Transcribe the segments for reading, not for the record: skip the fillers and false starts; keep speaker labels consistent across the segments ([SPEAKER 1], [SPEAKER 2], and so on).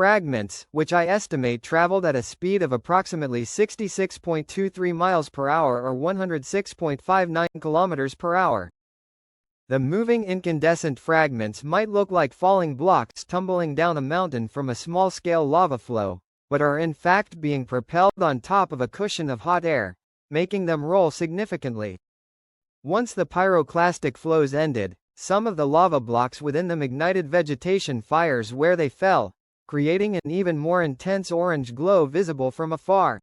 [SPEAKER 1] fragments, which I estimate traveled at a speed of approximately 66.23 miles per hour or 106.59 kilometers per hour. The moving incandescent fragments might look like falling blocks tumbling down a mountain from a small-scale lava flow, but are in fact being propelled on top of a cushion of hot air, making them roll significantly. Once the pyroclastic flows ended, some of the lava blocks within them ignited vegetation fires where they fell, creating an even more intense orange glow visible from afar.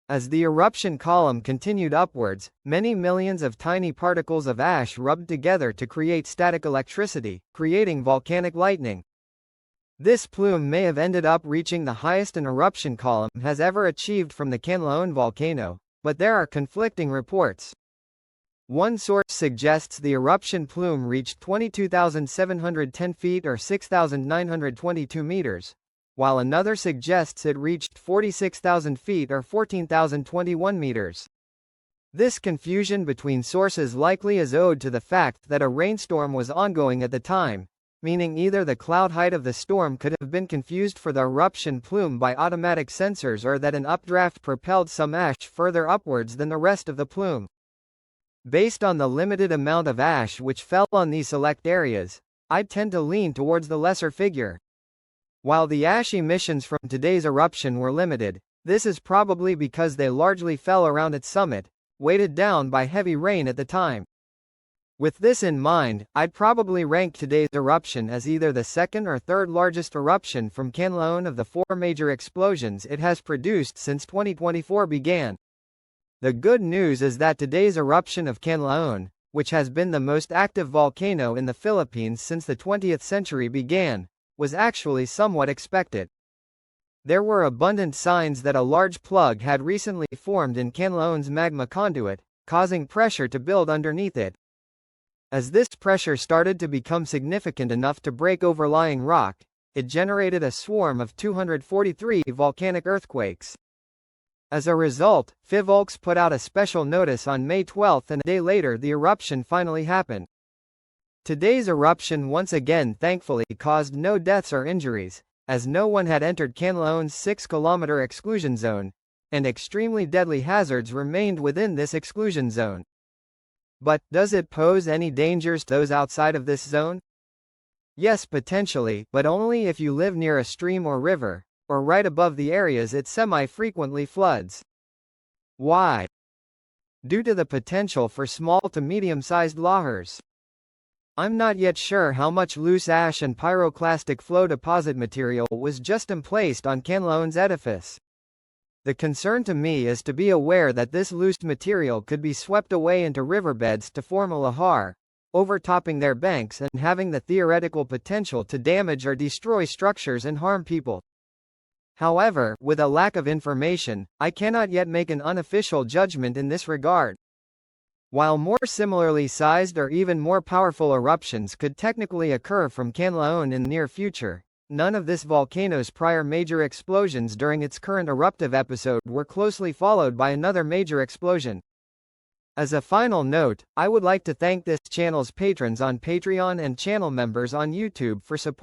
[SPEAKER 1] As the eruption column continued upwards, many millions of tiny particles of ash rubbed together to create static electricity, creating volcanic lightning. This plume may have ended up reaching the highest an eruption column has ever achieved from the Kanlaon volcano, but there are conflicting reports. One source suggests the eruption plume reached 22,710 feet or 6,922 meters, while another suggests it reached 46,000 feet or 14,021 meters. This confusion between sources likely is owed to the fact that a rainstorm was ongoing at the time, meaning either the cloud height of the storm could have been confused for the eruption plume by automatic sensors or that an updraft propelled some ash further upwards than the rest of the plume. Based on the limited amount of ash which fell on these select areas, I'd tend to lean towards the lesser figure. While the ash emissions from today's eruption were limited, this is probably because they largely fell around its summit, weighted down by heavy rain at the time. With this in mind, I'd probably rank today's eruption as either the second or third largest eruption from Kanlaon of the 4 major explosions it has produced since 2024 began. The good news is that today's eruption of Kanlaon, which has been the most active volcano in the Philippines since the 20th century began, was actually somewhat expected. There were abundant signs that a large plug had recently formed in Kanlaon's magma conduit, causing pressure to build underneath it. As this pressure started to become significant enough to break overlying rock, it generated a swarm of 243 volcanic earthquakes. As a result, PHIVOLCS put out a special notice on May 12 and a day later the eruption finally happened. Today's eruption once again thankfully caused no deaths or injuries, as no one had entered Kanlaon's 6-kilometer exclusion zone, and extremely deadly hazards remained within this exclusion zone. But, does it pose any dangers to those outside of this zone? Yes, potentially, but only if you live near a stream or river, or right above the areas it semi-frequently floods. Why? Due to the potential for small to medium-sized lahars. I'm not yet sure how much loose ash and pyroclastic flow deposit material was just emplaced on Kanlaon's edifice. The concern to me is to be aware that this loose material could be swept away into riverbeds to form a lahar, overtopping their banks and having the theoretical potential to damage or destroy structures and harm people. However, with a lack of information, I cannot yet make an unofficial judgment in this regard. While more similarly sized or even more powerful eruptions could technically occur from Kanlaon in the near future, none of this volcano's prior major explosions during its current eruptive episode were closely followed by another major explosion. As a final note, I would like to thank this channel's patrons on Patreon and channel members on YouTube for supporting